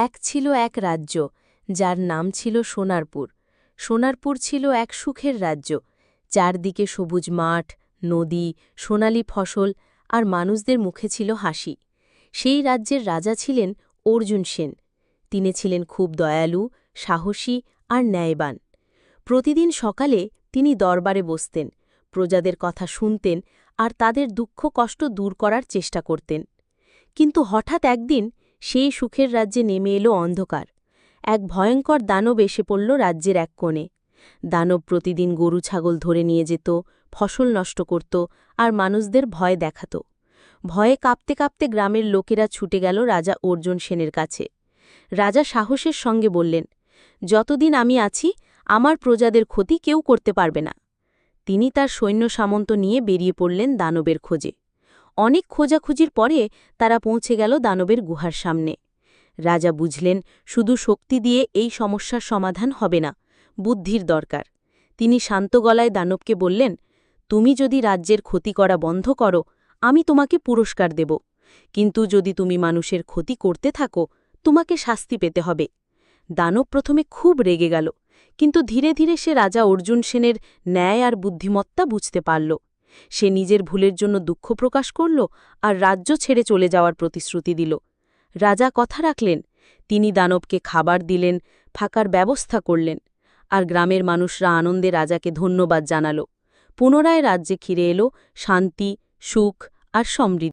এক ছিল এক রাজ্য, যার নাম ছিল সোনারপুর। সোনারপুর ছিল এক সুখের রাজ্য। চারদিকে সবুজ মাঠ, নদী, সোনালি ফসল আর মানুষদের মুখে ছিল হাসি। সেই রাজ্যের রাজা ছিলেন অর্জুন সেন। তিনি ছিলেন খুব দয়ালু, সাহসী আর ন্যায়বান। প্রতিদিন সকালে তিনি দরবারে বসতেন, প্রজাদের কথা শুনতেন আর তাদের দুঃখ কষ্ট দূর করার চেষ্টা করতেন। কিন্তু হঠাৎ একদিন সেই সুখের রাজ্যে নেমে এলো অন্ধকার। এক ভয়ঙ্কর দানব এসে পড়ল রাজ্যের এক কোণে। দানব প্রতিদিন গরু ছাগল ধরে নিয়ে যেত, ফসল নষ্ট করত আর মানুষদের ভয় দেখাত। ভয়ে কাঁপতে কাঁপতে গ্রামের লোকেরা ছুটে গেল রাজা অর্জুন সেনের কাছে। রাজা সাহসের সঙ্গে বললেন, যতদিন আমি আছি আমার প্রজাদের ক্ষতি কেউ করতে পারবে না। তিনি তার সৈন্য সামন্ত নিয়ে বেরিয়ে পড়লেন দানবের খোঁজে। অনেক খোঁজাখুঁজির পরে তারা পৌঁছে গেল দানবের গুহার সামনে। রাজা বুঝলেন, শুধু শক্তি দিয়ে এই সমস্যার সমাধান হবে না, বুদ্ধির দরকার। তিনি শান্ত গলায় দানবকে বললেন, তুমি যদি রাজ্যের ক্ষতি করা বন্ধ করো, আমি তোমাকে পুরস্কার দেব, কিন্তু যদি তুমি মানুষের ক্ষতি করতে থাকো, তোমাকে শাস্তি পেতে হবে। দানব প্রথমে খুব রেগে গেল, কিন্তু ধীরে ধীরে সে রাজা অর্জুন সেনের ন্যায় আর বুদ্ধিমত্তা বুঝতে পারল। সে নিজের ভুলের জন্য দুঃখ প্রকাশ করল আর রাজ্য ছেড়ে চলে যাওয়ার প্রতিশ্রুতি দিল। রাজা কথা রাখলেন, তিনি দানবকে খাবার দিলেন, থাকার ব্যবস্থা করলেন, আর গ্রামের মানুষরা আনন্দে রাজাকে ধন্যবাদ জানাল। পুনরায় রাজ্যে ফিরে এলো শান্তি, সুখ আর সমৃদ্ধি।